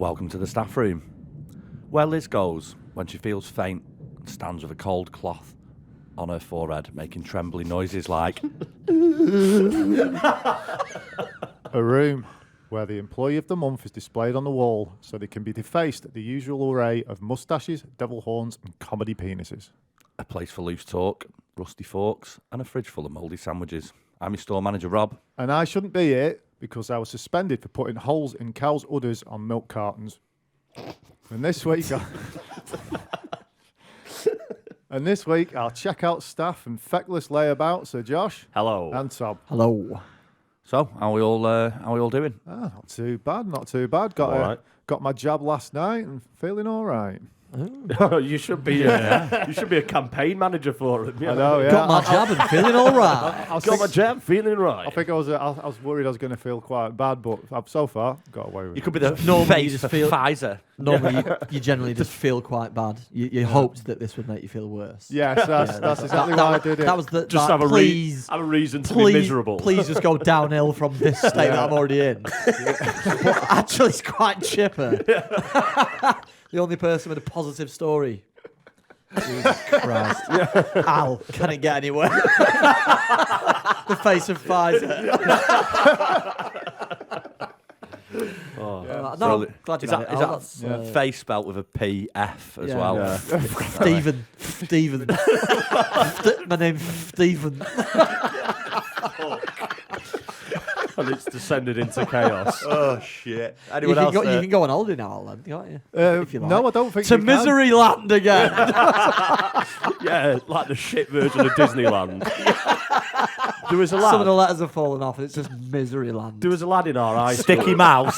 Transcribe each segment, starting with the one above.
Welcome to the staff room, where Liz goes when she feels faint and stands with a cold cloth on her forehead, making trembling noises like... A room where the employee of the month is displayed on the wall so they can be defaced at the usual array of moustaches, devil horns and comedy penises. A place for loose talk, rusty forks and a fridge full of mouldy sandwiches. I'm your store manager, Rob. And I shouldn't be here because I was suspended for putting holes in cows' udders on milk cartons. And this week... And this week, our checkout staff and feckless layabouts are Josh. Hello. And Tom. Hello. So, how we all doing? Not too bad, not too bad. Got my jab last night and feeling all right. You should be a campaign manager for it. I know, yeah. Got my jab and feeling all right. Got my jab, feeling right. I think I was worried I was going to feel quite bad, but I've so far got away with You it. could be the Normally you face just for feel- Pfizer. Normally, you generally just feel quite bad. You hoped that this would make you feel worse. Yes, that's exactly why I did it. That was the Just that, have please, a reason to be miserable. Please just go downhill from this state that I'm already in. But actually, it's quite chipper. The only person with a positive story. Jesus Christ. Al, can it get anywhere? The face of Pfizer. No, I'm glad you Is that, got it. is that face spelt with a P-F as Yeah. well? Yeah. Steven. My name's Steven. And it's descended into chaos. Oh, shit. You Anyone can, else go, there? you can go on holiday now, then, can't you? If you like. No, I don't think To you can. Misery Land again. Yeah, like the shit version of Disneyland. There was a Some of the lad. letters have fallen off, and it's just Misery Land. There was a lad in our high school. Sticky mouse.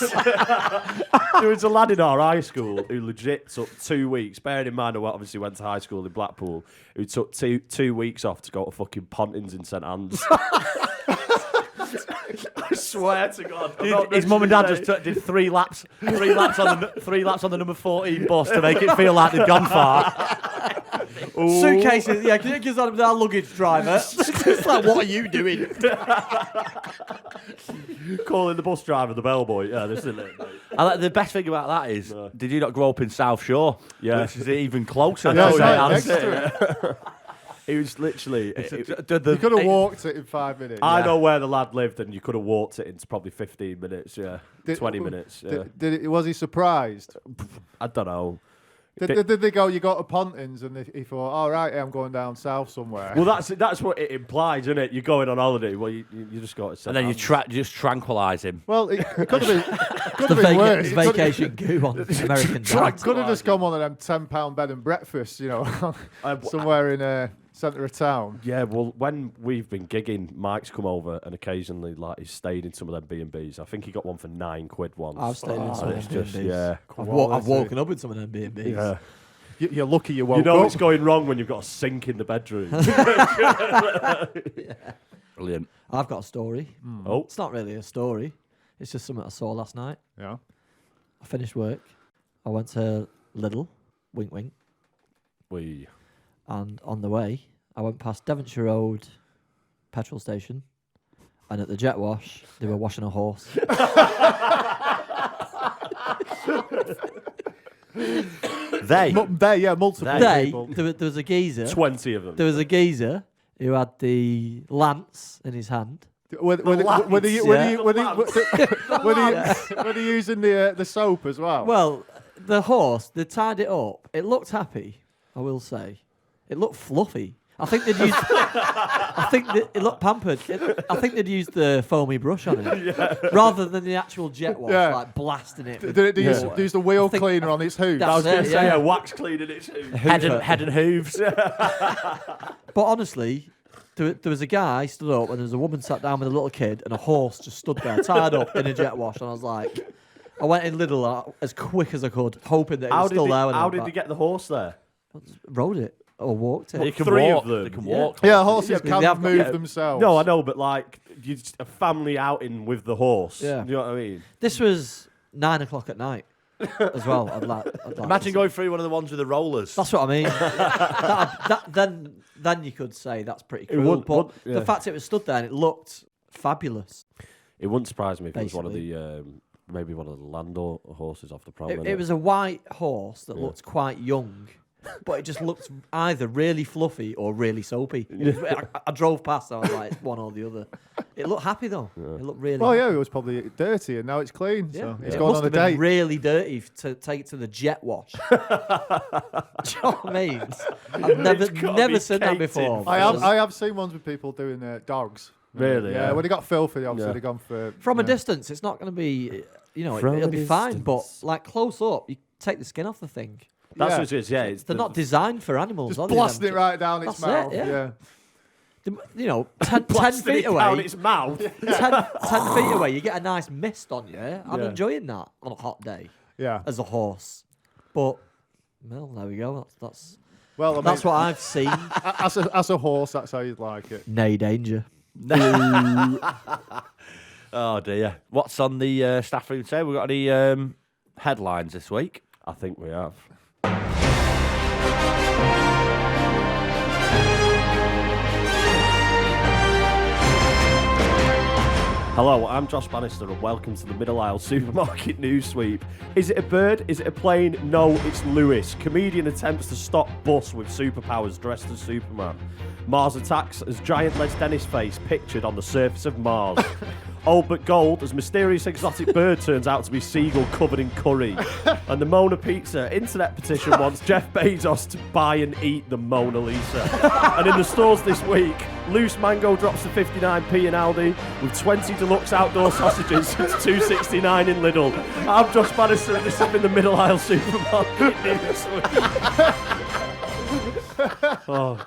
There was a lad in our high school who legit took 2 weeks. Bearing in mind, I obviously went to high school in Blackpool. Who took two weeks off to go to fucking Pontins in St Anne's. I swear to God. His mum and dad just did three laps on the number 14 bus to make it feel like they'd gone far. Suitcases, yeah, because I'm our luggage driver. It's like, what are you doing? Calling the bus driver the bellboy. Yeah, this is it, mate. The best thing about that is, did you not grow up in South Shore? Yeah. Which is even closer. Yeah, to it's St. right Anne's. next to it. He was literally... You could have walked it in 5 minutes. I know where the lad lived, and you could have walked it into probably 15 minutes, 20 minutes, Was he surprised? I don't know. Did they go, you got to Pontins, and he thought, all right, I'm going down south somewhere. Well, that's what it implies, isn't it? You're going on holiday. Well, you just got to say. And then you just tranquilise him. Well, it could have The been worse. it's vacation goo on American Dad. Could have just come on them £10 bed and breakfast, somewhere in centre of town. Yeah, well, when we've been gigging, Mike's come over and occasionally he's stayed in some of them B&Bs. I think he got one for £9 once. I've stayed in some it's of them just, B&Bs. yeah. I've woken up in some of them B&Bs. Yeah. You're lucky you woke You know up. it's going wrong when you've got a sink in the bedroom. Brilliant. I've got a story. Oh, It's not really a story. It's just something I saw last night. Yeah. I finished work. I went to Lidl, wink wink, and on the way, I went past Devonshire Road petrol station, and at the jet wash, they were washing a horse. Multiple people. There was a geezer. 20 of them. There was a geezer who had the lance in his hand. Were they using the soap as well? Well, the horse, they tied it up. It looked happy, I will say. It looked fluffy. I think they'd used. It looked pampered. I think they'd used the foamy brush on it rather than the actual jet wash, like blasting it. They use the wheel cleaner on its hooves. That's I was going to it, say, yeah. wax cleaning its Head and hooves. But honestly, there was a guy stood up and there was a woman sat down with a little kid and a horse just stood there tied up in a jet wash, and I was like, I went in Lidl as quick as I could, hoping that it was still there. when I How went did back. they get the horse there? Rode it or walked it? They can Three walk. of them. They can Yeah. walk. Yeah, horses They can have got- move themselves. No, I know, but like a family outing with the horse. Yeah. You know what I mean? This was 9 o'clock at night as well. I'd like Imagine to going through one of the ones with the rollers. That's what I mean. Then you could say that's pretty cool. But the fact it was stood there and it looked fabulous. It wouldn't surprise me if it was one of Basically. the maybe one of the Landor horses off the prom. It was a white horse that looked quite young, but it just looked either really fluffy or really soapy. I drove past and I was like, it's one or the other. It looked happy though. It looked really Well, happy. yeah, it was probably dirty, and now it's clean. Yeah. So it's It gone must on a have been date. really dirty to take it to the jet wash. Do you know what I mean? I've never be seen that caked before. in I have seen ones with people doing dogs. Really? Yeah, Yeah. when they got filthy, obviously they gone for From a distance, it's not going to be, From it'll a be fine. But distance. like close up, you take the skin off the thing. That's Yeah. what it is. Yeah, it's They're not designed for animals. just are they, blasting them? it right down its That's it, mouth. yeah. Yeah. 10 blasting feet it down away. its mouth. 10 feet away, you get a nice mist on you. I'm Yeah. enjoying that on a hot day Yeah. as a horse. But well, there we go. That's Well, I mean, that's what I've seen. as a horse, that's how you'd like it. Nay danger. Oh dear. What's on the staff room today? We got any headlines this week? I think we have. Hello, I'm Josh Bannister and welcome to the Middle Isle Supermarket News Sweep. Is it a bird? Is it a plane? No, it's Lewis. Comedian attempts to stop bus with superpowers dressed as Superman. Mars attacks as giant Les Dennis face pictured on the surface of Mars. Old but gold as mysterious exotic bird turns out to be seagull covered in curry. And the Mona Pizza internet petition wants Jeff Bezos to buy and eat the Mona Lisa. And in the stores this week, loose mango drops to 59p in Aldi with 20 deluxe outdoor sausages. It's $2.69 in Lidl. I'm Josh Bannister and this has been the Middle Isle Supermarket News Sweep. Oh,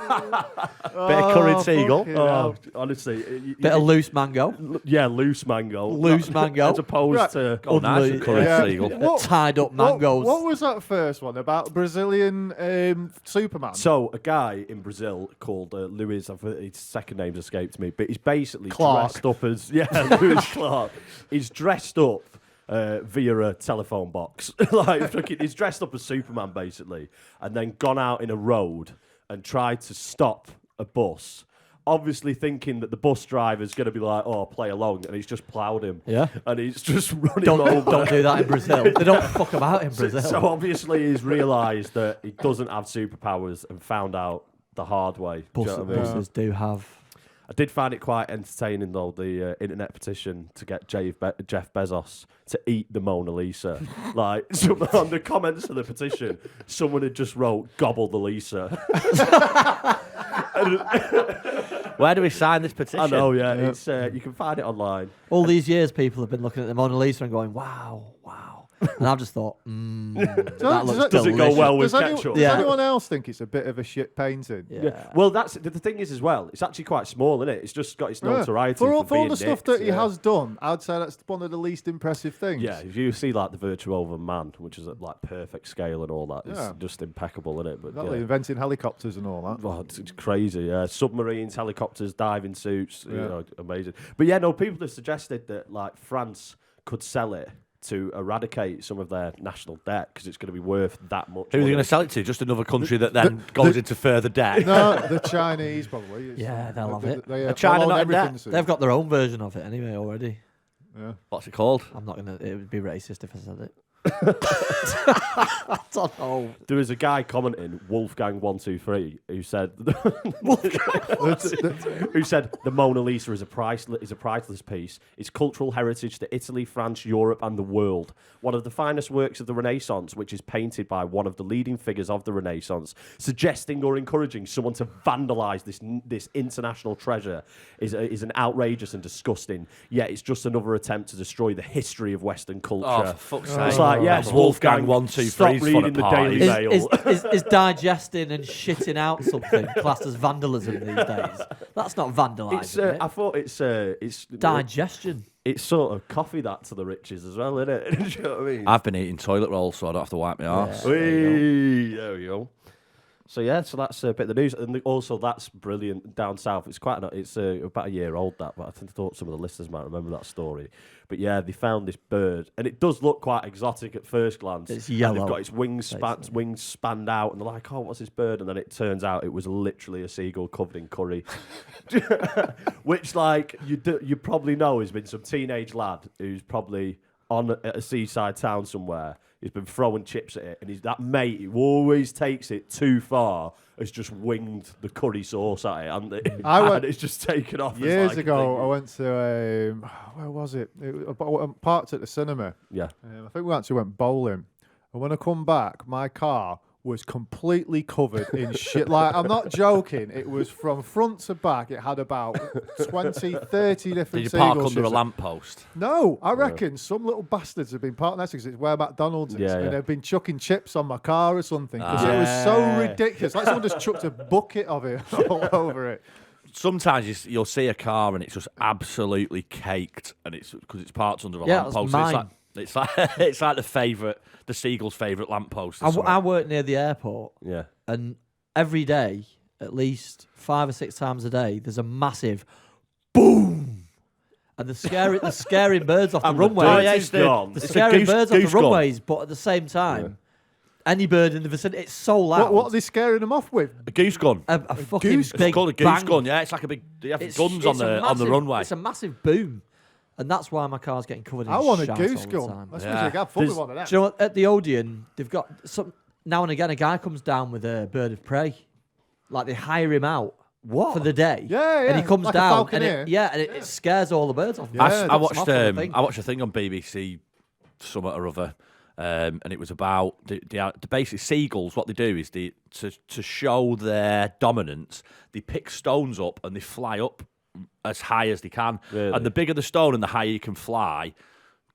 Bit of curried seagull. fucking oh, hell. honestly. Bit of loose mango. Yeah, loose mango. Loose mango. As opposed Right. to... Oh, nice and curried Yeah. seagull. What- Tied up What, mangoes. what was that first one about Brazilian Superman? So, a guy in Brazil called Luis, his second name's escaped me, but he's basically Clark. dressed up as... Yeah, Luis Clark. He's dressed up via a telephone box. Like, fucking, he's dressed up as Superman, basically, and then gone out in a road and tried to stop a bus, obviously thinking that the bus driver's going to be like, oh, play along, and he's just ploughed him. Yeah. And he's just running Don't over. do that in Brazil. They don't fuck about in Brazil. So obviously he's realised that he doesn't have superpowers and found out the hard way. Do you know what I mean? Buses do have. I did find it quite entertaining though, the internet petition to get Jeff Bezos to eat the Mona Lisa. Like, on the comments of the petition, someone had just wrote, gobble the Lisa. Where do we sign this petition? I know, yeah. It's you can find it online. All these years, people have been looking at the Mona Lisa and going, wow, wow. And I've just thought, that looks Does it go delicious. well with Does, anyone, ketchup? does Yeah. anyone else think it's a bit of a shit painting? Yeah. Well, that's the thing is as well. It's actually quite small, isn't it? It's just got its Yeah. notoriety For all being the stuff nicked, that he yeah. has done, I'd say that's one of the least impressive things. Yeah, if you see like the Virtuoso Man, which is at like perfect scale and all that, Yeah. it's just impeccable, isn't it? But Exactly, yeah. inventing helicopters and all that. Oh, it's crazy, yeah. Submarines, helicopters, diving suits, you Yeah. know, amazing. But yeah, no, people have suggested that like France could sell it to eradicate some of their national debt because it's going to be worth that much. Who are they money. going to sell it to? Just another country that then goes into further debt. No, the Chinese probably. Yeah, they'll have it. They, Are China they'll own not in debt? everything soon. They've got their own version of it anyway already. Yeah. What's it called? I'm not going to, it would be racist if I said it. I don't know. There was a guy commenting, Wolfgang123, who said who said the Mona Lisa is a priceless piece. It's cultural heritage to Italy, France, Europe, and the world. One of the finest works of the Renaissance, which is painted by one of the leading figures of the Renaissance. Suggesting or encouraging someone to vandalise this international treasure is an outrageous and disgusting. Yet it's just another attempt to destroy the history of Western culture. Oh, for fuck's It's sake. like, yes, Wolfgang Wolfgang, 123 stop is fun reading at the parties. Daily Mail. Is digesting and shitting out something classed as vandalism these days? That's not vandalising. It's, it? I thought it's Digestion. It's sort of coffee that to the riches as well, isn't it? Do you know what I mean? I've been eating toilet rolls, so I don't have to wipe my arse. Yeah. Whee! There we go. So that's a bit of the news, and also that's brilliant down south. It's it's about a year old that, but I thought some of the listeners might remember that story. But yeah, they found this bird, and it does look quite exotic at first glance. It's yellow. And they've got its wings spanned out, and they're like, "Oh, what's this bird?" And then it turns out it was literally a seagull covered in curry, which, like, you probably know has been some teenage lad who's probably at a seaside town somewhere. He's been throwing chips at it, and that mate who always takes it too far has just winged the curry sauce at it, and it's just taken off. Years ago, I went to where was it? Parked at the cinema. Yeah, I think we actually went bowling, and when I come back, my car was completely covered in shit. Like, I'm not joking. It was from front to back. It had about 20, 30 different Did you park seagull under a ships. lamppost? No, I reckon some little bastards have been parked next to it because it's where McDonald's is. Yeah, and yeah. they've been chucking chips on my car or something. Because it was so ridiculous. Like someone just chucked a bucket of it all over it. Sometimes you'll see a car and it's just absolutely caked, and it's because it's parked under a Yeah, that's lamppost. mine. It's like it's like the seagull's favourite lamppost. I work near the airport, yeah. and every day, at least 5 or 6 times a day, there's a massive boom, and the scaring birds off the runway. Oh, yeah, it's the scaring birds off the runways, but at the same time, any bird in the vicinity, it's so loud. What are they scaring them off with? A goose gun. A fucking It's big called a goose bang. gun. Yeah, it's like a big. They have guns on the runway. It's a massive boom, and that's why my car's getting covered in I want a shite goose all the gun. time. Let's Yeah. get fun with one of them. Do you know what? At the Odeon, they've got some. Now and again, a guy comes down with a bird of prey. Like, they hire him out for the day. Yeah, yeah. And he comes Like a down, and falconer. it scares all the birds off. Yeah. I watched Off on the thing. I watched a thing on BBC something or other, and it was about the basic seagulls. What they do is to show their dominance, they pick stones up and they fly up as high as they can. Really? And the bigger the stone and the higher you can fly,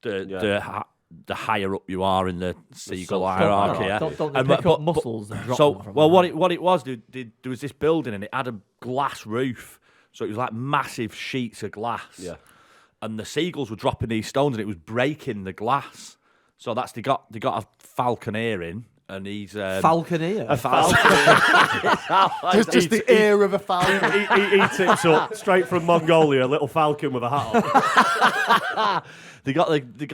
the higher up you are in the seagull hierarchy. Yeah. Don't And pick but- up mussels and drop So, them from well, there. what it was, there was this building and it had a glass roof, so it was like massive sheets of glass. Yeah. And the seagulls were dropping these stones and it was breaking the glass. So they got a falconer in, and he's Falconer. a falconer. Just the ear of a falcon. He tips up straight from Mongolia, a little falcon with a hat on. They got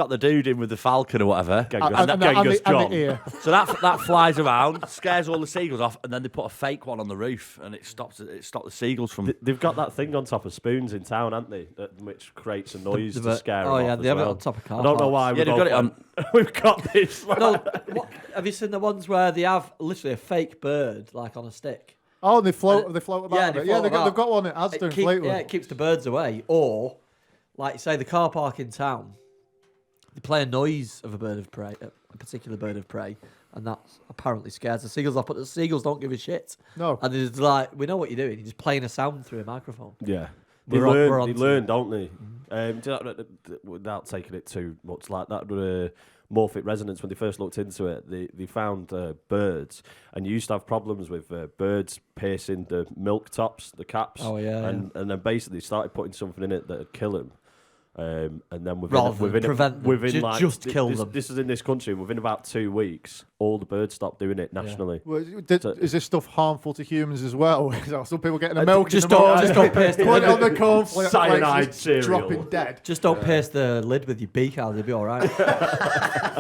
the dude in with the falcon or whatever. Genghis John. the ear. So that flies around, scares all the seagulls off, and then they put a fake one on the roof, and it stopped the seagulls from. They've got that thing on top of spoons in town, haven't they? Which creates a noise to scare them Oh, yeah, off they as have it well. on top of car I don't know parks. why Yeah, they've got it on. We've got this. No, have you seen the ones where they have literally a fake bird, like on a stick? Oh, and they float about. Yeah, a bit. they float They've about. got one at Asda and Fleetwood. Yeah, it keeps the birds away. Or, like, say, the car park in town, they play a noise of a bird of prey, a particular bird of prey, and that apparently scares the seagulls off. But the seagulls don't give a shit. No. And they're just like, we know what you're doing. You're just playing a sound through a microphone. Yeah. They We're on learn, to it. don't they? Without taking it too much, like that Morphic resonance, when they first looked into it, they found birds, and you used to have problems with birds piercing the milk tops, the caps. Oh, yeah, and then basically started putting something in it that would kill them. And then Rather than prevent them, just kill them. This is in this country. Within about 2 weeks, all the birds stopped doing it nationally. Well, is this stuff harmful to humans as well? Some people getting the milk just in the don't- morning, just don't pierce the put it lid on the cornflakes, Cyanide just cereal. dropping dead. Just don't pierce the lid with your beak out, you'll be all right.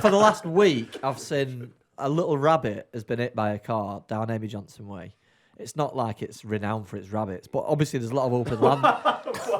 For the last week, I've seen a little rabbit has been hit by a car down Amy Johnson Way. It's not like it's renowned for its rabbits, but obviously there's a lot of open land.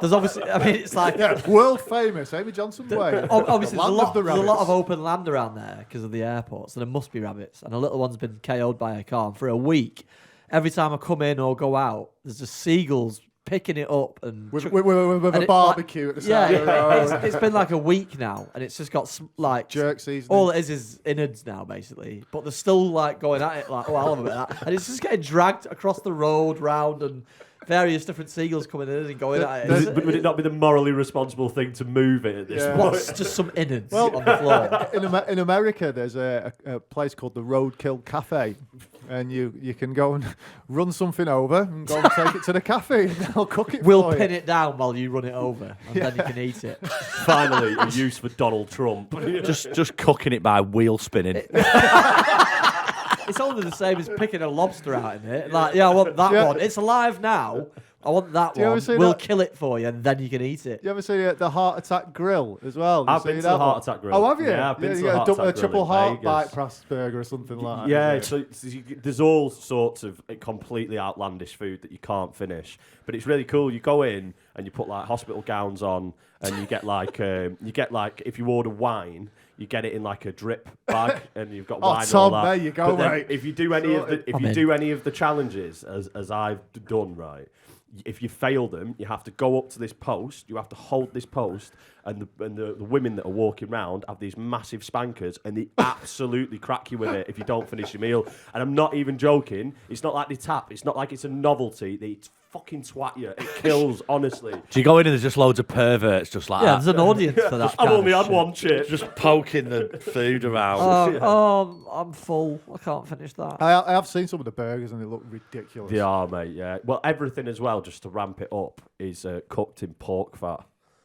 There's obviously, I mean, it's like... Yeah, world famous, Amy Johnson Way. Obviously, The there's land of the a lot rabbits. of open land around there because of the airport, so there must be rabbits. And a little one's been KO'd by a car. And for a week, every time I come in or go out, there's just seagulls picking it up and With and a it, barbecue at the side of the road. it's been like a week now, and it's just got like Jerk seasoning. all it is innards now, basically. But they're still like going at it, like, oh, I'll have a bit of that, and it's just getting dragged across the road, round, and various different seagulls coming in and going at it. Would it not be the morally responsible thing to move it at this Yeah. point? What's just some innards Well, on the floor? in America, there's a place called the Roadkill Cafe, and you can go and run something over and go and take it to the cafe, and they'll cook it We'll for pin you. it down while you run it over, and then you can eat it. Finally, a use for Donald Trump. just cooking it by wheel spinning. It's only the same as picking a lobster out in it. Like, yeah, I want that one. It's alive now. I want that Do you ever one. see We'll that? kill it for you, and then you can eat it. You ever see the Heart Attack Grill as well? I've been to the Heart Attack Grill. Oh, have you? Yeah, I've been to you the get Heart a Attack Grill triple in heart Vegas. bypass burger or something like that. Yeah, isn't it? so there's all sorts of completely outlandish food that you can't finish, but it's really cool. You go in and you put like hospital gowns on, and you get like if you order wine, you get it in like a drip bag, and you've got wine and all Tom, that. there you go, But then mate. if you do any Sorted. of the challenges as I've done, right. If you fail them, you have to go up to this post. You have to hold this post, and the women that are walking around have these massive spankers, and they absolutely crack you with it if you don't finish your meal. And I'm not even joking. It's not like they tap. It's not like it's a novelty. They fucking twat you. It kills, honestly. Do you go in and there's just loads of perverts just like Yeah, that? there's an audience for that. I've kind only of had shit. one chip. Just poking the food around. I'm full. I can't finish that. I have seen some of the burgers and they look ridiculous. They are, mate. Yeah. Well, everything as well, just to ramp it up, is cooked in pork fat.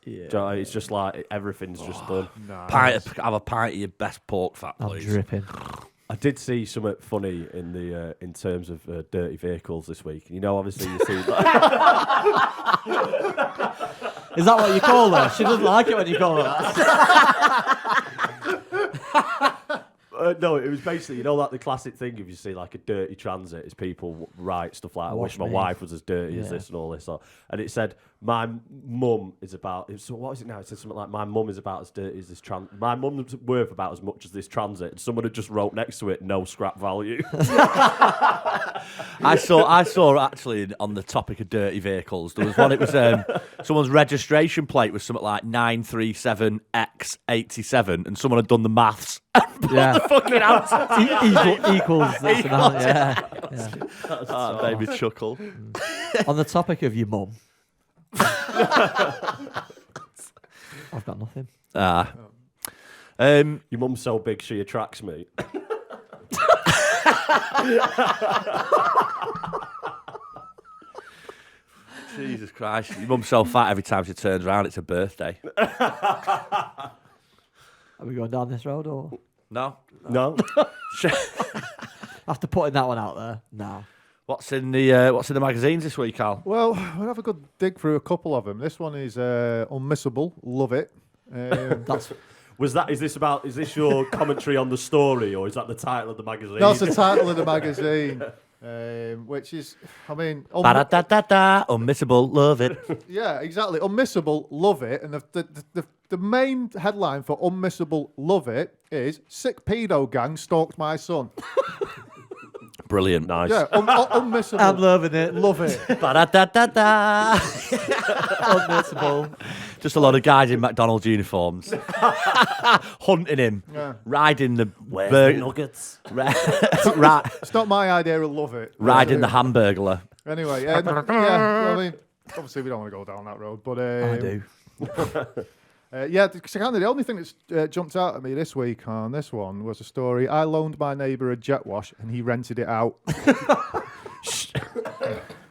Yeah. Do you know, it's just like everything's just done. Nice. Have a pint of your best pork fat, I'm please. dripping. I did see something funny in the in terms of dirty vehicles this week. You know, obviously you see. Is that what you call her? She doesn't like it when you call her that. No, it was basically, you know, like the classic thing if you see like a dirty transit is people write stuff like, I Wash wish my me. wife was as dirty as Yeah. this and all this. And it said, my mum is about, so what is it now? It said something like, my mum is about as dirty as this transit. My mum's worth about as much as this transit. And someone had just wrote next to it, no scrap value. I saw actually on the topic of dirty vehicles. There was one. It was someone's registration plate was something like 937X87, and someone had done the maths. Yeah. Fucking answer. Equals this amount. Yeah. That made me chuckle. On the topic of your mum, I've got nothing. Your mum's so big she attracts me. Jesus Christ, your mum's so fat every time she turns around, it's her birthday. Are we going down this road or? No. No? After putting that one out there, no. What's in the magazines this week, Al? Well, we'll have a good dig through a couple of them. This one is unmissable. Love it. That's Is this your commentary on the story, or is that the title of the magazine? That's the title of the magazine, which is, I mean, Ba-da-da-da-da, unmissable, love it. yeah, exactly. Unmissable, love it. And the main headline for unmissable, love it is sick pedo gang stalked my son. Brilliant. Nice. Yeah, unmissable. I'm loving it. Love it. Ba-da-da-da-da. Unmissable. Just a lot of guys in McDonald's uniforms hunting him, Yeah. riding the nuggets? It's not my idea of love it. riding the Hamburglar. Anyway, yeah, well, I mean, obviously we don't want to go down that road, but I do. yeah, because kind of the only thing that's jumped out at me this week on this one was a story. I loaned my neighbour a jet wash and he rented it out.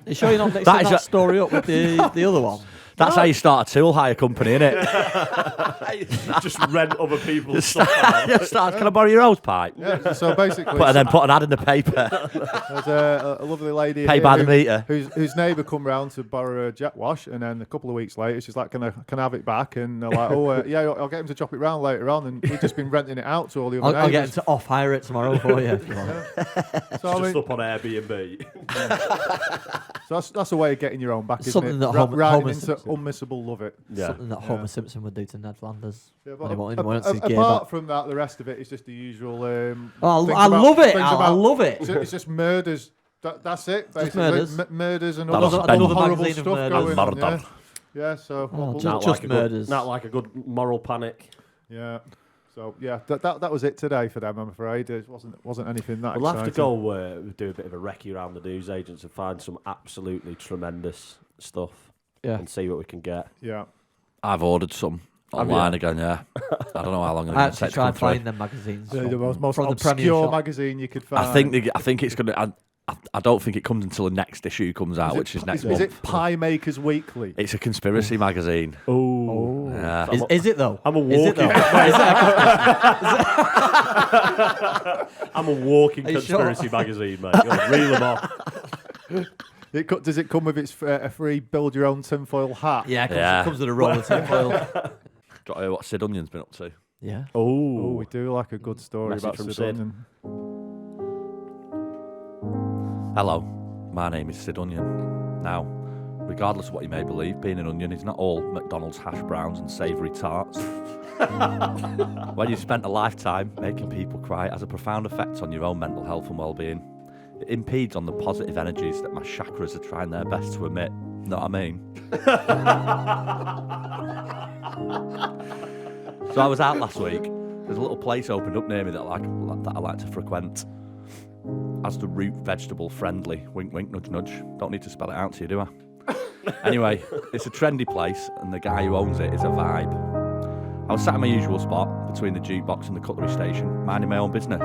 You sure you're not mixing That is that a- story up with the other one? That's how you start a tool hire company, innit? Just rent other people's stuff out. Can I borrow your hose pipe? Yeah, so basically, And then put an ad in the paper. there's a lovely lady Pay here by the meter. whose neighbour come round to borrow a jet wash, and then a couple of weeks later, she's like, "Can I have it back?" And they're like, "Oh, yeah, I'll get him to drop it round later on." And he'd just been renting it out to all the other I'll get him neighbours. to off-hire it tomorrow for you. If you want. So I Just mean, up on Airbnb. so that's a way of getting your own back, isn't Something it? that Riding Homer into Simpson- unmissable, love it. Yeah. Something that Homer Simpson would do to Ned Flanders. Yeah, when he wanted his apart gear back. from that, the rest of it is just the usual. Oh, things I about- love it, things Al, I about- love it. It's just murders. That's it. Basically. murders. Murders and Another- other another horrible magazine of stuff murders. going on. Yeah. Murder. Yeah. So Oh, we'll- just- Not murders. Not like a good moral panic. yeah. So yeah, that was it today for them. I'm afraid it wasn't anything that. We'll have to exciting. go do a bit of a recce around the newsagents and find some absolutely tremendous stuff Yeah. and see what we can get. Yeah. I've ordered some Have you? online again, yeah. I don't know how long it's I going to actually take to try come and through. find them magazines The most from the Premier obscure shop. magazine you could find. I think it's going to... I don't think it comes until the next issue comes out, which is next Is month. it Pie Makers Weekly? It's a conspiracy magazine. Oh. Is it though? I'm a Is it walking. though? Is it? I'm a walking Are you conspiracy magazine, mate. You'll reel them off. Does it come with its a free build your own tinfoil hat? Yeah, Yeah. it comes with a roll of tinfoil. Do you want to hear what Sid Onion's been up to? Yeah. Oh, Oh, we do like a good story Message about from Sid Sid. Onion. Hello, my name is Sid Onion. Now, regardless of what you may believe, being an onion is not all McDonald's hash browns and savoury tarts. When you've spent a lifetime making people cry, it has a profound effect on your own mental health and well-being. It impedes on the positive energies that my chakras are trying their best to emit. Know what I mean? So I was out last week. There's a little place opened up near me that I like to frequent. As the root vegetable friendly. Wink, wink, nudge, nudge. Don't need to spell it out to you, do I? Anyway, it's a trendy place, and the guy who owns it is a vibe. I was sat in my usual spot between the jukebox and the cutlery station, minding my own business.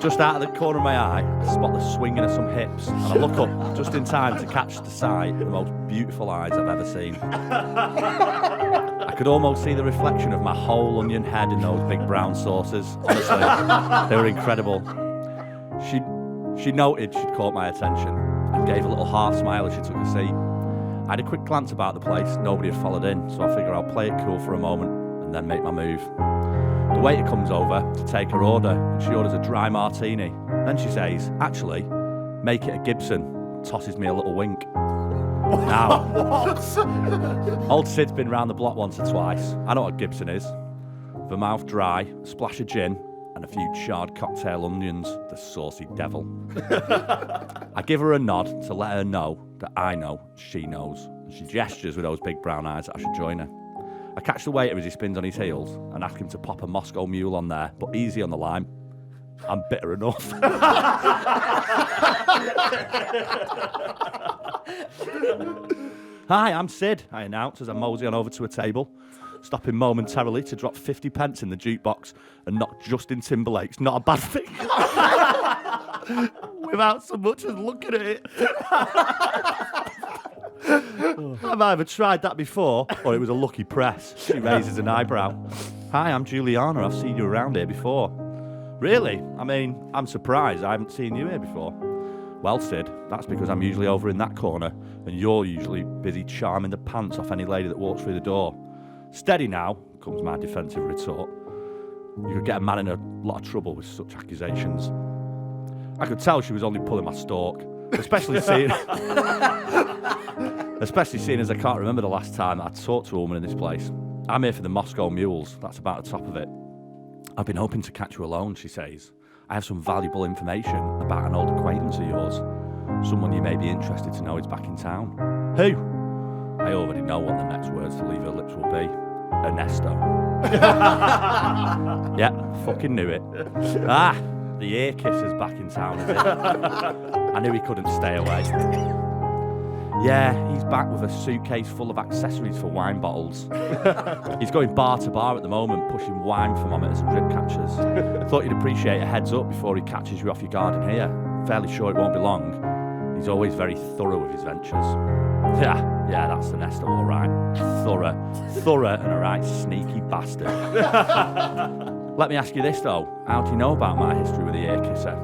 Just out of the corner of my eye, I spot the swinging of some hips, and I look up just in time to catch the sight of the most beautiful eyes I've ever seen. I could almost see the reflection of my whole onion head in those big brown saucers. Honestly, they were incredible. She noted she'd caught my attention and gave a little half smile as she took a seat. I had a quick glance about the place. Nobody had followed in, so I figure I'll play it cool for a moment and then make my move. The waiter comes over to take her order, and she orders a dry martini. Then she says, actually, make it a Gibson. Tosses me a little wink. Now, old Sid's been round the block once or twice. I know what Gibson is. The mouth dry, a splash of gin, and a few charred cocktail onions, the saucy devil. I give her a nod to let her know that I know she knows. She gestures with those big brown eyes that I should join her. I catch the waiter as he spins on his heels and ask him to pop a Moscow Mule on there, but easy on the lime. I'm bitter enough. Hi, I'm Sid, I announce as I mosey on over to a table, stopping momentarily to drop 50 pence in the jukebox and knock Justin Timberlake's Not a Bad Thing without so much as looking at it. I've either tried that before or it was a lucky press. She raises an eyebrow. Hi, I'm Juliana. I've seen you around here before. Really? I mean, I'm surprised I haven't seen you here before. Well, Sid, that's because I'm usually over in that corner and you're usually busy charming the pants off any lady that walks through the door. Steady now, comes my defensive retort. You could get a man in a lot of trouble with such accusations. I could tell she was only pulling my stalk, especially seeing as I can't remember the last time I talked to a woman in this place. I'm here for the Moscow Mules, that's about the top of it. I've been hoping to catch you alone, she says. I have some valuable information about an old acquaintance of yours. Someone you may be interested to know is back in town. Who? I already know what the next words to leave her lips will be. Ernesto. Yeah, fucking knew it. Ah, the ear kisser's back in town, is it? I knew he couldn't stay away. Yeah, he's back with a suitcase full of accessories for wine bottles. He's going bar to bar at the moment, pushing wine thermometers and drip catchers. Thought you'd appreciate a heads up before he catches you off your guard in here. Fairly sure it won't be long. He's always very thorough with his ventures. Yeah, that's Ernesto, all right. Thorough and a right sneaky bastard. Let me ask you this, though. How do you know about my history with the ear kisser?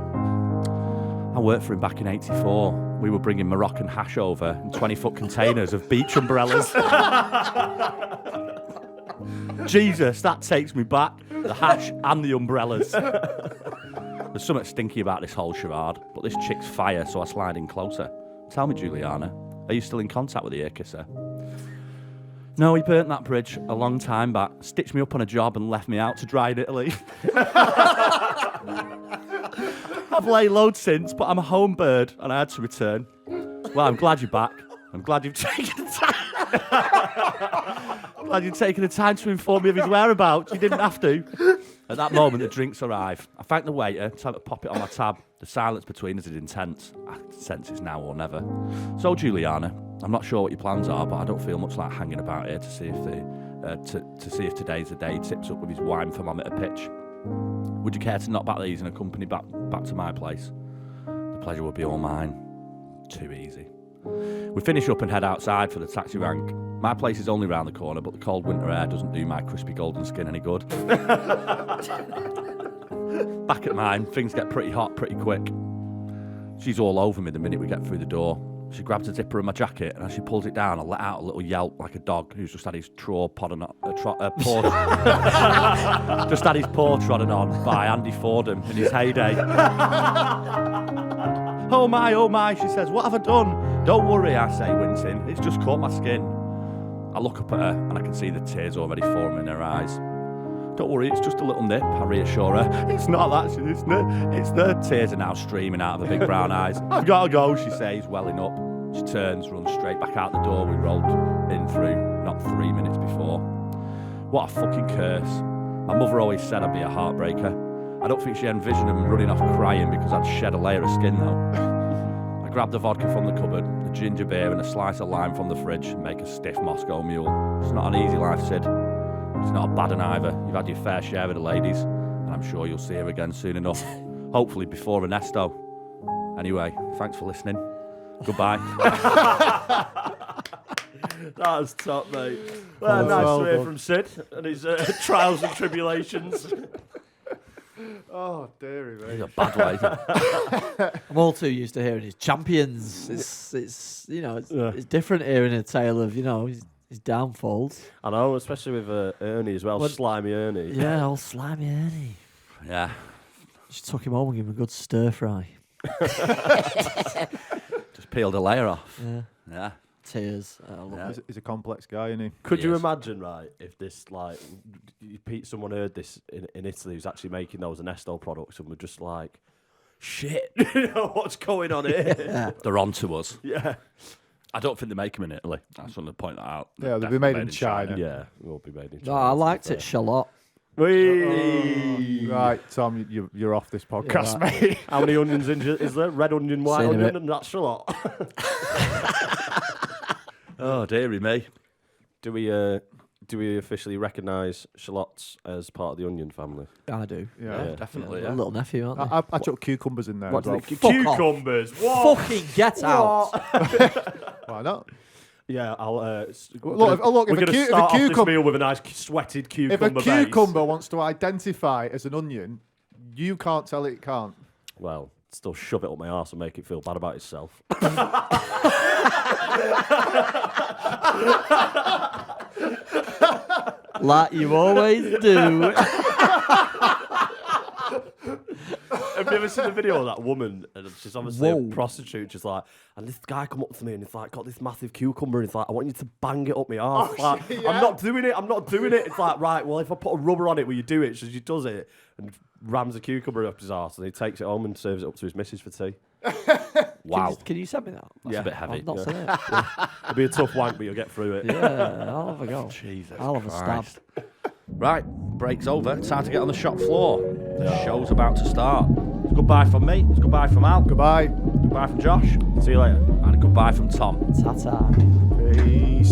I worked for him back in '84. We were bringing Moroccan hash over in 20-foot containers of beach umbrellas. Jesus, that takes me back. The hash and the umbrellas. There's something stinky about this whole charade, but this chick's fire, so I slide in closer. Tell me, Juliana, are you still in contact with the ear kisser? No, he burnt that bridge a long time back, stitched me up on a job and left me out to dry in Italy. I've laid loads since, but I'm a home bird and I had to return. Well, I'm glad you're back. I'm glad you've taken the time. I'm glad you've taken the time to inform me of his whereabouts. You didn't have to. At that moment, the drinks arrive. I thank the waiter, tell him to pop it on my tab. The silence between us is intense. I sense it's now or never. So, Juliana, I'm not sure what your plans are, but I don't feel much like hanging about here to see if if today's the day he tips up with his wine thermometer pitch. Would you care to knock back these and accompany back to my place? The pleasure would be all mine. Too easy. We finish up and head outside for the taxi rank. My place is only round the corner, but the cold winter air doesn't do my crispy golden skin any good. Back at mine, things get pretty hot pretty quick. She's all over me the minute we get through the door. She grabs a zipper of my jacket, and as she pulls it down, I let out a little yelp like a dog who's just had his paw just had his paw trodden on by Andy Fordham in his heyday. Oh my, she says, what have I done? Don't worry, I say, wincing. It's just caught my skin. I look up at her, and I can see the tears already forming in her eyes. Don't worry, it's just a little nip, I reassure her. It's not that, it's the tears are now streaming out of her big brown eyes. I've got to go, she says, welling up. She turns, runs straight back out the door we rolled in through not 3 minutes before. What a fucking curse. My mother always said I'd be a heartbreaker. I don't think she envisioned him running off crying because I'd shed a layer of skin though. I grabbed the vodka from the cupboard, the ginger beer and a slice of lime from the fridge and make a stiff Moscow mule. It's not an easy life, Sid. It's not a bad one either. You've had your fair share of the ladies, and I'm sure you'll see her again soon enough. Hopefully before Ernesto. Anyway, thanks for listening. Goodbye. That was top, mate. Well, nice to hear from Sid and his trials and tribulations. Oh, dearie me. He's a bad way. I'm all too used to hearing his champions. It's different hearing a tale of his downfalls. I know, especially with Ernie as well, slimy Ernie. Yeah, old slimy Ernie. Yeah. Just took him home and gave him a good stir fry. Just peeled a layer off. Yeah. Yeah. Tears. I love it. He's a complex guy, isn't he? Could you Yes. imagine, right, if this, someone heard this in Italy who's actually making those Ernesto products and were just like, shit, what's going on here? Yeah. They're on to us. Yeah. I don't think they make them in Italy. I just want to point that out. Yeah, they'll be Definitely made in China. Yeah, it will be made in No, China. I liked it, Charlotte. Whee! Right, Tom, you're off this podcast, right. mate. How many onions is there? Red onion, white See you in a onion, bit. and that's a lot. Oh, dearie me. Do we officially recognise shallots as part of the onion family? I do. Yeah. Definitely, A yeah. little nephew, aren't they? I chuck cucumbers in there. What as well. do they? Fuck off. Cucumbers. What? Fucking get out. Why not? Yeah, I'll. Look, we're if going a to cu- if a start off this cucum- meal with a nice sweated cucumber If a base. cucumber wants to identify as an onion, you can't tell it can't. Well, still shove it up my arse and make it feel bad about itself. Like you always do. Have you ever seen a video of that woman? And she's obviously Whoa. a prostitute. Just like, and this guy come up to me and he's like, got this massive cucumber. And he's like, I want you to bang it up my arse. Oh, Like, yeah. I'm not doing it. It's like, right, well, if I put a rubber on it, will you do it? So she does it and rams a cucumber up his arse, and he takes it home and serves it up to his missus for tea. Wow. Can you send me that? That's a bit heavy. I've not Yeah. seen it. It'll be a tough wank, but you'll get through it. Yeah, I'll have a go. Jesus I'll have a stab. Christ. Right, break's over. Time to get on the shop floor. The show's about to start. It's goodbye from me. It's goodbye from Al. Goodbye. Goodbye from Josh. See you later. And a goodbye from Tom. Ta-ta. Peace.